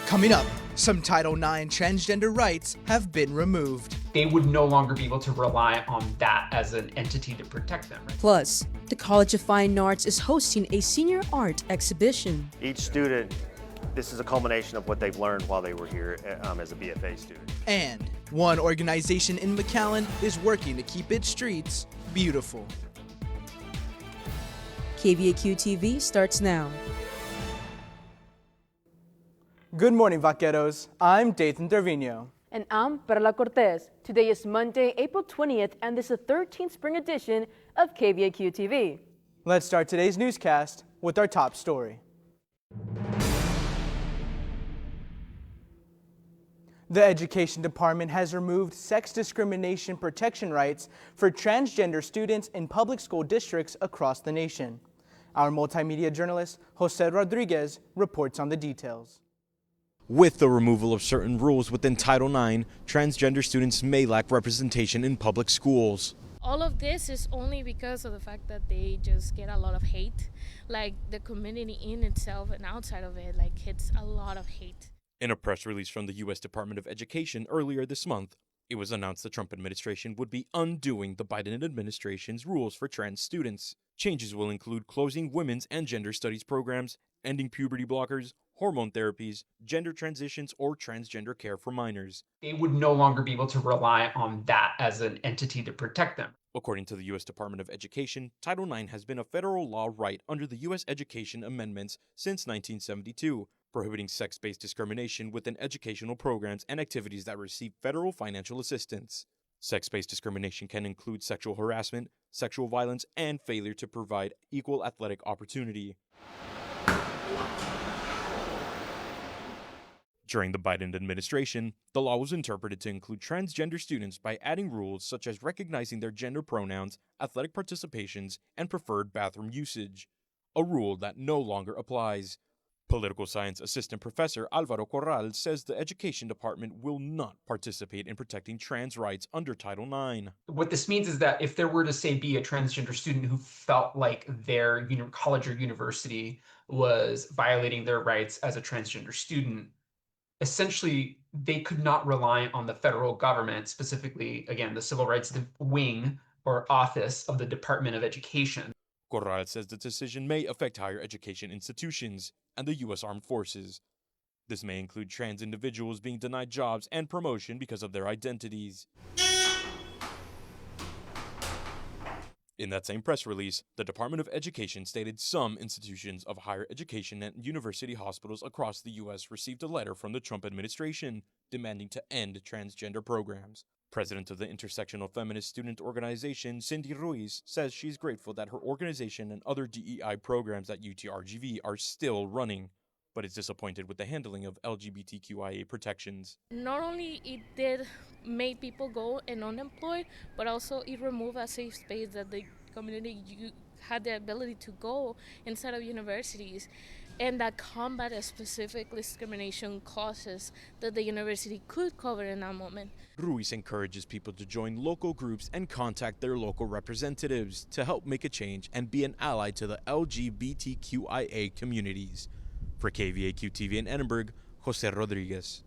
Coming up, some Title IX transgender rights have been removed. They would no longer be able to rely on that as an entity to protect them. Plus, the College of Fine Arts is hosting a senior art exhibition. Each student, this is a culmination of what they've learned while they were here as a BFA student. And one organization in McAllen is working to keep its streets beautiful. KVAQ-TV starts now. Good morning, vaqueros. I'm Dathan Dervino. And I'm Perla Cortez. Today is Monday, April 20th, and this is the 13th spring edition of KVAQ-TV. Let's start today's newscast with our top story. The Education Department has removed sex discrimination protection rights for transgender students in public school districts across the nation. Our multimedia journalist, Jose Rodriguez, reports on the details. With the removal of certain rules within Title IX, transgender students may lack representation in public schools. All of this is only because of the fact that they just get a lot of hate. Like the community in itself and outside of it, hits a lot of hate. In a press release from the U.S. Department of Education earlier this month, it was announced the Trump administration would be undoing the Biden administration's rules for trans students. Changes will include closing women's and gender studies programs, ending puberty blockers, hormone therapies, gender transitions, or transgender care for minors. They would no longer be able to rely on that as an entity to protect them. According to the U.S. Department of Education, Title IX has been a federal law right under the U.S. Education Amendments since 1972, prohibiting sex-based discrimination within educational programs and activities that receive federal financial assistance. Sex-based discrimination can include sexual harassment, sexual violence, and failure to provide equal athletic opportunity. During the Biden administration, the law was interpreted to include transgender students by adding rules such as recognizing their gender pronouns, athletic participations, and preferred bathroom usage, a rule that no longer applies. Political science assistant professor Alvaro Corral says the Education Department will not participate in protecting trans rights under Title IX. What this means is that if there were to, say, be a transgender student who felt like their college or university was violating their rights as a transgender student, essentially they could not rely on the federal government, specifically, again, the Civil Rights Wing or Office of the Department of Education. Corral says the decision may affect higher education institutions and the U.S. Armed Forces. This may include trans individuals being denied jobs and promotion because of their identities. In that same press release, the Department of Education stated some institutions of higher education and university hospitals across the U.S. received a letter from the Trump administration demanding to end transgender programs. President of the Intersectional Feminist Student Organization, Cindy Ruiz, says she's grateful that her organization and other DEI programs at UTRGV are still running, but is disappointed with the handling of LGBTQIA protections. Not only it did make people go and unemployed, but also it removed a safe space that the community had the ability to go inside of universities and that combat a specific discrimination causes that the university could cover in that moment. Ruiz encourages people to join local groups and contact their local representatives to help make a change and be an ally to the LGBTQIA communities. For KVAQ-TV in Edinburgh, Jose Rodriguez.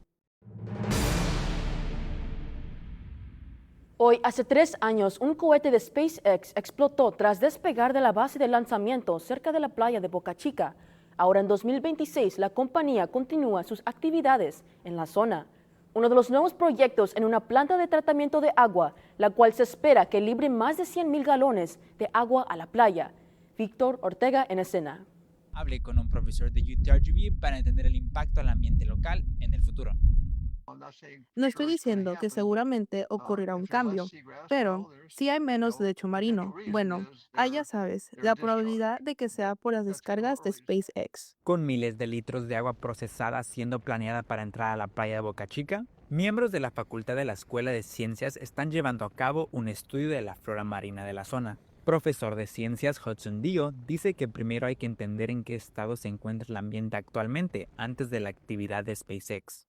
Hoy, hace 3 años, un cohete de SpaceX explotó tras despegar de la base de lanzamiento cerca de la playa de Boca Chica. Ahora, en 2026, la compañía continúa sus actividades en la zona. Uno de los nuevos proyectos en una planta de tratamiento de agua, la cual se espera que libre más de 100,000 galones de agua a la playa. Víctor Ortega en escena. Hablé con un profesor de UTRGV para entender el impacto al ambiente local en el futuro. No estoy diciendo que seguramente ocurrirá un cambio, pero si hay menos lecho marino, bueno, ya sabes, la probabilidad de que sea por las descargas de SpaceX. Con miles de litros de agua procesada siendo planeada para entrar a la playa de Boca Chica, miembros de la facultad de la Escuela de Ciencias están llevando a cabo un estudio de la flora marina de la zona. Profesor de ciencias Hudson Dio dice que primero hay que entender en qué estado se encuentra el ambiente actualmente antes de la actividad de SpaceX.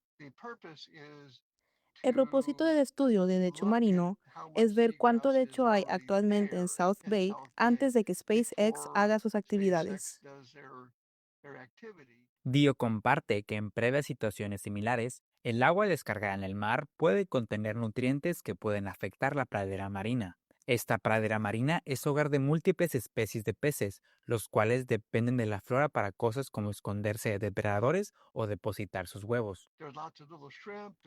El propósito del estudio de lecho marino es ver cuánto lecho hay actualmente en South Bay antes de que SpaceX haga sus actividades. Dio comparte que en previas situaciones similares, el agua descargada en el mar puede contener nutrientes que pueden afectar la pradera marina. Esta pradera marina es hogar de múltiples especies de peces, los cuales dependen de la flora para cosas como esconderse de depredadores o depositar sus huevos.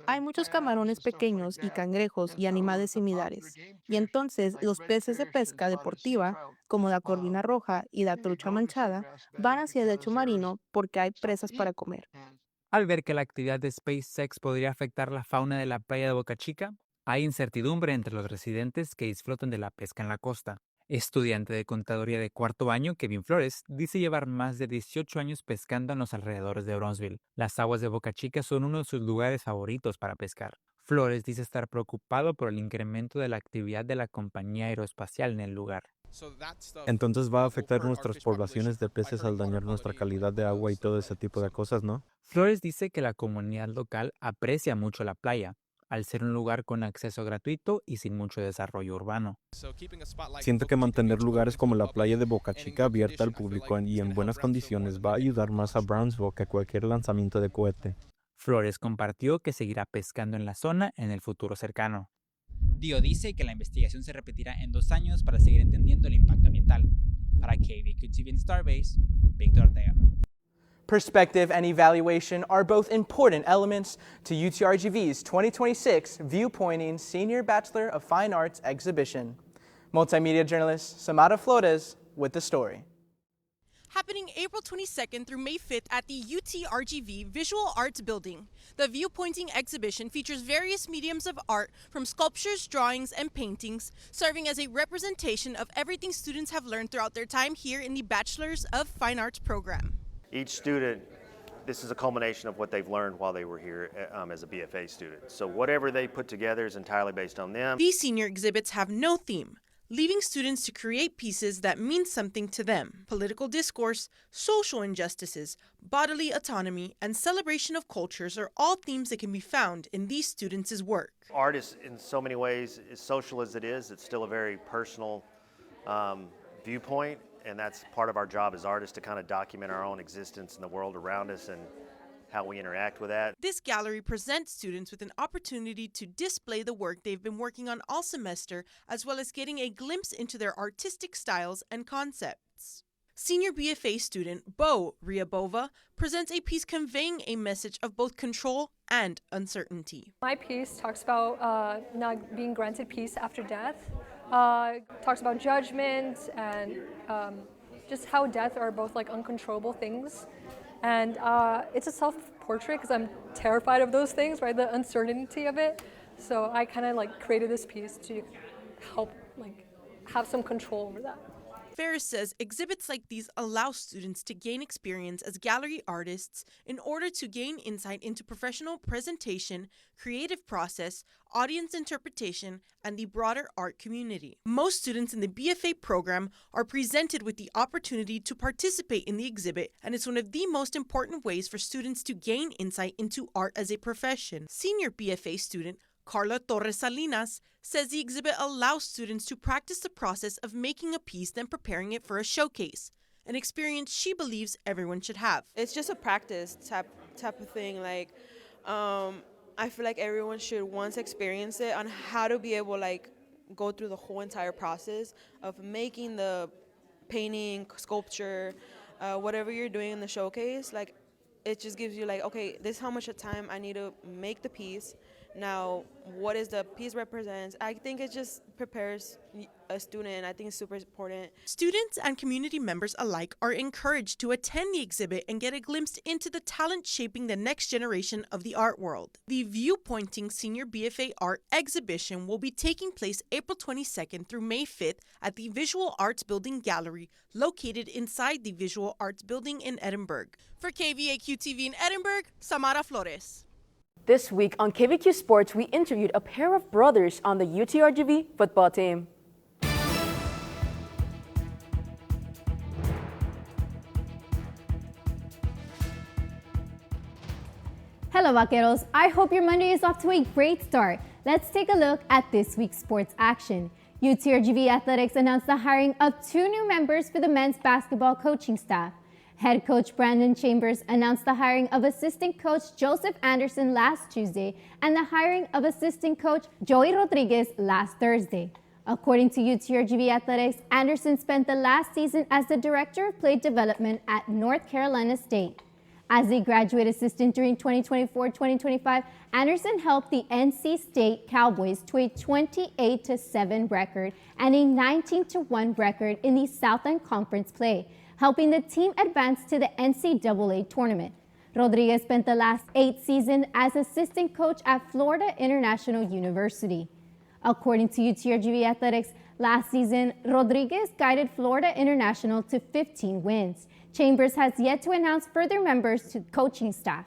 Hay muchos camarones pequeños y cangrejos y animales similares. Y entonces los peces de pesca deportiva, como la corvina roja y la trucha manchada, van hacia el lecho marino porque hay presas para comer. Al ver que la actividad de SpaceX podría afectar la fauna de la playa de Boca Chica, hay incertidumbre entre los residentes que disfrutan de la pesca en la costa. Estudiante de contaduría de cuarto año, Kevin Flores, dice llevar más de 18 años pescando en los alrededores de Bronzeville. Las aguas de Boca Chica son uno de sus lugares favoritos para pescar. Flores dice estar preocupado por el incremento de la actividad de la compañía aeroespacial en el lugar. Entonces va a afectar nuestras poblaciones de peces al dañar nuestra calidad de agua y todo ese tipo de cosas, ¿no? Flores dice que la comunidad local aprecia mucho la playa, al ser un lugar con acceso gratuito y sin mucho desarrollo urbano. Siento que mantener lugares como la playa de Boca Chica abierta al público y en buenas condiciones va a ayudar más a Brownsville que cualquier lanzamiento de cohete. Flores compartió que seguirá pescando en la zona en el futuro cercano. Dio dice que la investigación se repetirá en 2 años para seguir entendiendo el impacto ambiental. Para KVAQ-TV en Starbase, Víctor Ortega. Perspective and evaluation are both important elements to UTRGV's 2026 Viewpointing Senior Bachelor of Fine Arts exhibition. Multimedia journalist Samara Flores with the story. Happening April 22nd through May 5th at the UTRGV Visual Arts Building. The Viewpointing exhibition features various mediums of art, from sculptures, drawings, and paintings, serving as a representation of everything students have learned throughout their time here in the Bachelor's of Fine Arts program. Each student, this is a culmination of what they've learned while they were here as a BFA student. So whatever they put together is entirely based on them. These senior exhibits have no theme, leaving students to create pieces that mean something to them. Political discourse, social injustices, bodily autonomy, and celebration of cultures are all themes that can be found in these students' work. Art is, in so many ways, as social as it is, it's still a very personal viewpoint, and that's part of our job as artists, to kind of document our own existence in the world around us and how we interact with that. This gallery presents students with an opportunity to display the work they've been working on all semester, as well as getting a glimpse into their artistic styles and concepts. Senior BFA student Bo Ryabova presents a piece conveying a message of both control and uncertainty. My piece talks about not being granted peace after death, talks about judgment and just how death are both like uncontrollable things. And it's a self-portrait because I'm terrified of those things, right? The uncertainty of it. So I kind of like created this piece to help like have some control over that. Ferris says exhibits like these allow students to gain experience as gallery artists in order to gain insight into professional presentation, creative process, audience interpretation, and the broader art community. Most students in the BFA program are presented with the opportunity to participate in the exhibit, and it's one of the most important ways for students to gain insight into art as a profession. Senior BFA student Carla Torres Salinas says the exhibit allows students to practice the process of making a piece then preparing it for a showcase, an experience she believes everyone should have. It's just a practice type of thing. Like, I feel like everyone should once experience it on how to be able like go through the whole entire process of making the painting, sculpture, whatever you're doing in the showcase. Like, it just gives you like, okay, this is how much time I need to make the piece. Now, what is the piece represents? I think it just prepares a student, and I think it's super important. Students and community members alike are encouraged to attend the exhibit and get a glimpse into the talent shaping the next generation of the art world. The Viewpointing Senior BFA Art Exhibition will be taking place April 22nd through May 5th at the Visual Arts Building Gallery, located inside the Visual Arts Building in Edinburgh. For KVAQ-TV in Edinburgh, Samara Flores. This week on KVAQ Sports, we interviewed a pair of brothers on the UTRGV football team. Hello, Vaqueros. I hope your Monday is off to a great start. Let's take a look at this week's sports action. UTRGV Athletics announced the hiring of 2 new members for the men's basketball coaching staff. Head coach Brandon Chambers announced the hiring of assistant coach Joseph Anderson last Tuesday and the hiring of assistant coach Joey Rodriguez last Thursday. According to UTRGV Athletics, Anderson spent the last season as the director of play development at North Carolina State. As a graduate assistant during 2024-2025, Anderson helped the NC State Cowboys to a 28-7 record and a 19-1 record in the Southland Conference play, helping the team advance to the NCAA tournament. Rodriguez spent the last 8 seasons as assistant coach at Florida International University. According to UTRGV Athletics, last season, Rodriguez guided Florida International to 15 wins. Chambers has yet to announce further members to coaching staff.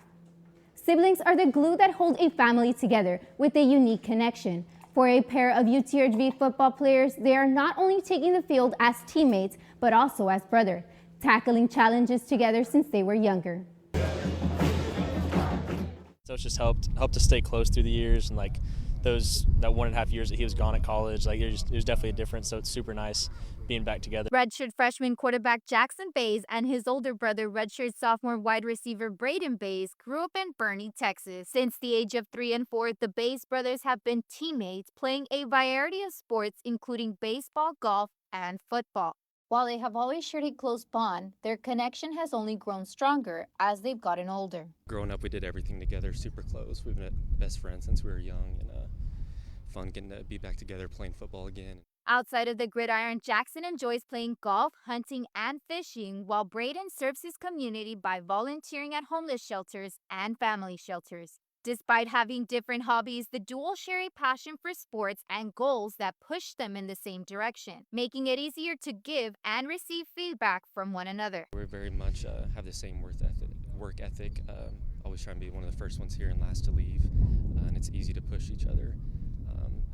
Siblings are the glue that hold a family together with a unique connection. For a pair of UTRGV football players, they are not only taking the field as teammates, but also as brothers, tackling challenges together since they were younger. So it's just helped to stay close through the years, and like that 1.5 years that he was gone at college, like it was definitely a difference. So it's super nice being back together. Redshirt freshman quarterback Jackson Bays and his older brother redshirt sophomore wide receiver Braden Bays grew up in Boerne, Texas. Since the age of 3 and 4, the Bays brothers have been teammates playing a variety of sports including baseball, golf, and football. While they have always shared a close bond, their connection has only grown stronger as they've gotten older. Growing up, we did everything together, super close. We've been best friends since we were young, and fun getting to be back together playing football again. Outside of the gridiron, Jackson enjoys playing golf, hunting, and fishing, while Braden serves his community by volunteering at homeless shelters and family shelters. Despite having different hobbies, the duo share a passion for sports and goals that push them in the same direction, making it easier to give and receive feedback from one another. We very much have the same work ethic. Always trying to be one of the first ones here and last to leave, and it's easy to push each other.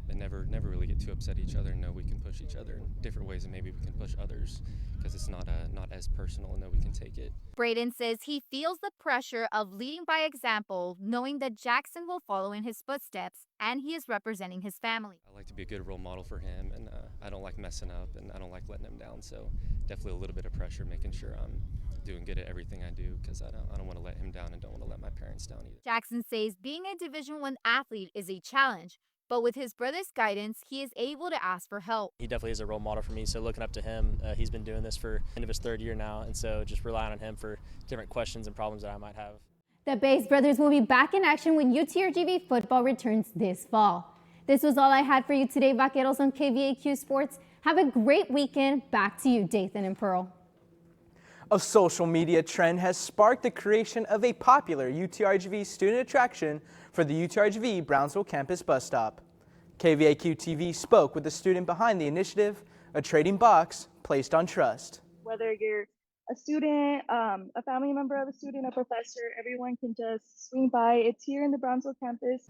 And never really get too upset at each other and know we can push each other in different ways, and maybe we can push others because it's not as personal, and know we can take it. Braden says he feels the pressure of leading by example, knowing that Jackson will follow in his footsteps and he is representing his family. I like to be a good role model for him, and I don't like messing up, and I don't like letting him down, so definitely a little bit of pressure making sure I'm doing good at everything I do, because I don't want to let him down and don't want to let my parents down either. Jackson says being a Division I athlete is a challenge, but with his brother's guidance, he is able to ask for help. He definitely is a role model for me, so looking up to him. He's been doing this for the end of his 3rd year now, and so just relying on him for different questions and problems that I might have. The Bays brothers will be back in action when UTRGV football returns this fall. This was all I had for you today, Vaqueros, on KVAQ Sports. Have a great weekend. Back to you, Dathan and Pearl. A social media trend has sparked the creation of a popular UTRGV student attraction for the UTRGV Brownsville campus bus stop. KVAQ-TV spoke with the student behind the initiative, a trading box placed on trust. Whether you're a student, a family member of a student, a professor, everyone can just swing by. It's here in the Brownsville campus.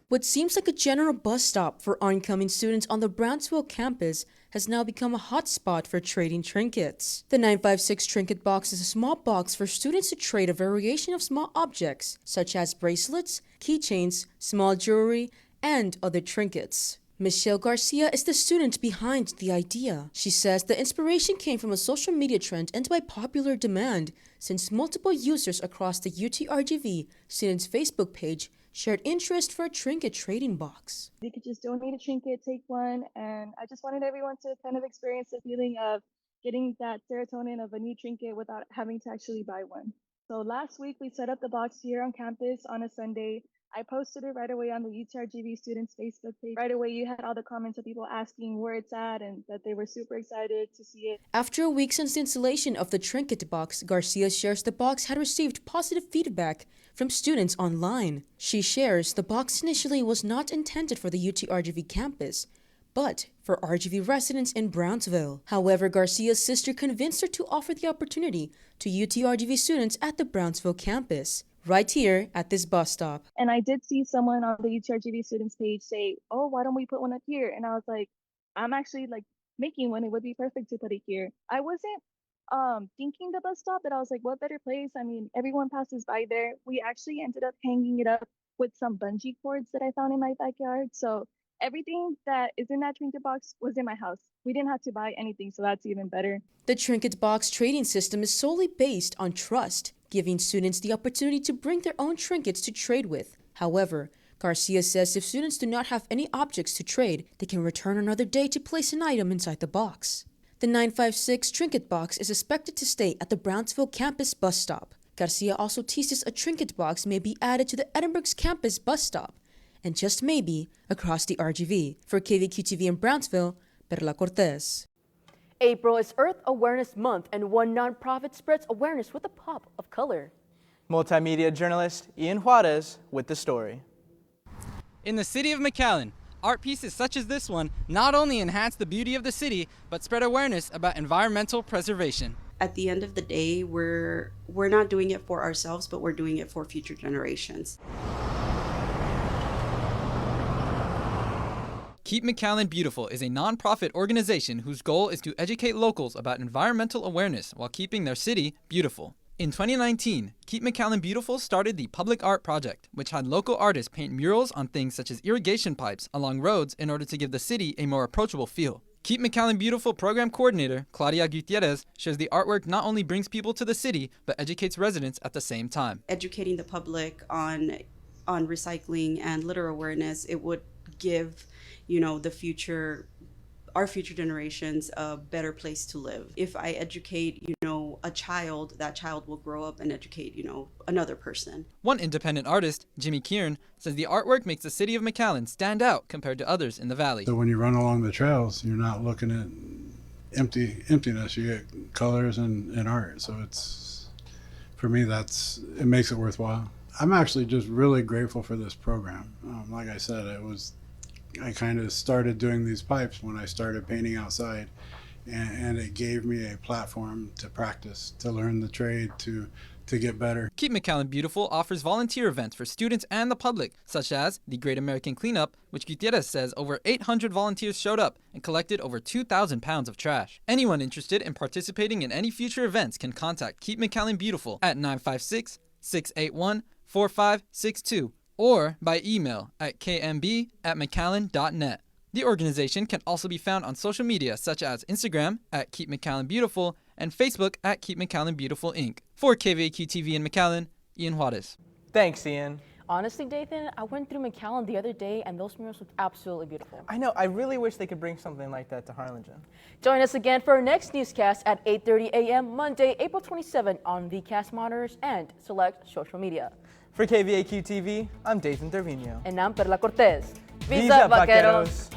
What seems like a general bus stop for oncoming students on the Brownsville campus has now become a hotspot for trading trinkets. The 956 Trinket Box is a small box for students to trade a variation of small objects, such as bracelets, keychains, small jewelry, and other trinkets. Michelle Garcia is the student behind the idea. She says the inspiration came from a social media trend and by popular demand, since multiple users across the UTRGV students' Facebook page shared interest for a trinket trading box. You could just donate a trinket, take one, and I just wanted everyone to kind of experience the feeling of getting that serotonin of a new trinket without having to actually buy one. So last week we set up the box here on campus on a Sunday. I posted it right away on the UTRGV students Facebook page. Right away you had all the comments of people asking where it's at and that they were super excited to see it. After a week since the installation of the trinket box, Garcia shares the box had received positive feedback from students online. She shares the box initially was not intended for the UTRGV campus, but for RGV residents in Brownsville. However, Garcia's sister convinced her to offer the opportunity to UTRGV students at the Brownsville campus, right here at this bus stop. And I did see someone on the UTRGV students page say, oh, why don't we put one up here? And I was like, I'm actually making one. It would be perfect to put it here. I wasn't thinking the bus stop, but I was like, what better place? I mean, everyone passes by there. We actually ended up hanging it up with some bungee cords that I found in my backyard. So everything that is in that trinket box was in my house. We didn't have to buy anything, so that's even better. The trinket box trading system is solely based on trust, giving students the opportunity to bring their own trinkets to trade with. However, Garcia says if students do not have any objects to trade, they can return another day to place an item inside the box. The 956 trinket box is expected to stay at the Brownsville campus bus stop. Garcia also teases a trinket box may be added to the Edinburgh's campus bus stop, and just maybe across the RGV. For KVAQ-TV in Brownsville, Perla Cortez. April is Earth Awareness Month, and one nonprofit spreads awareness with a pop of color. Multimedia journalist Ian Juarez with the story. In the city of McAllen, art pieces such as this one not only enhance the beauty of the city, but spread awareness about environmental preservation. At the end of the day, we're not doing it for ourselves, but we're doing it for future generations. Keep McAllen Beautiful is a nonprofit organization whose goal is to educate locals about environmental awareness while keeping their city beautiful. In 2019, Keep McAllen Beautiful started the Public Art Project, which had local artists paint murals on things such as irrigation pipes along roads in order to give the city a more approachable feel. Keep McAllen Beautiful program coordinator Claudia Gutierrez shares the artwork not only brings people to the city, but educates residents at the same time. Educating the public on recycling and litter awareness, it would give, our future generations a better place to live. If I educate, a child, that child will grow up and educate, another person. One independent artist, Jimmy Kieran, says the artwork makes the city of McAllen stand out compared to others in the valley. So when you run along the trails, you're not looking at emptiness. You get colors and art. So for me, it makes it worthwhile. I'm actually just really grateful for this program. Like I said, I kind of started doing these pipes when I started painting outside, and it gave me a platform to practice, to learn the trade, to get better. Keep McAllen Beautiful offers volunteer events for students and the public, such as the Great American Cleanup, which Gutierrez says over 800 volunteers showed up and collected over 2,000 pounds of trash. Anyone interested in participating in any future events can contact Keep McAllen Beautiful at 956-681-4562 or by email at kmb@mcallen.net. The organization can also be found on social media such as Instagram at Keep McAllen Beautiful and Facebook at Keep McAllen Beautiful Inc. For KVAQ-TV in McAllen, Ian Juarez. Thanks, Ian. Honestly, Dathan, I went through McAllen the other day and those murals looked absolutely beautiful. I know, I really wish they could bring something like that to Harlingen. Join us again for our next newscast at 8:30 a.m. Monday, April 27 on VCast monitors and select social media. For KVAQ-TV, I'm Dathan Tervino. And I'm Perla Cortez. Visa Vaqueros!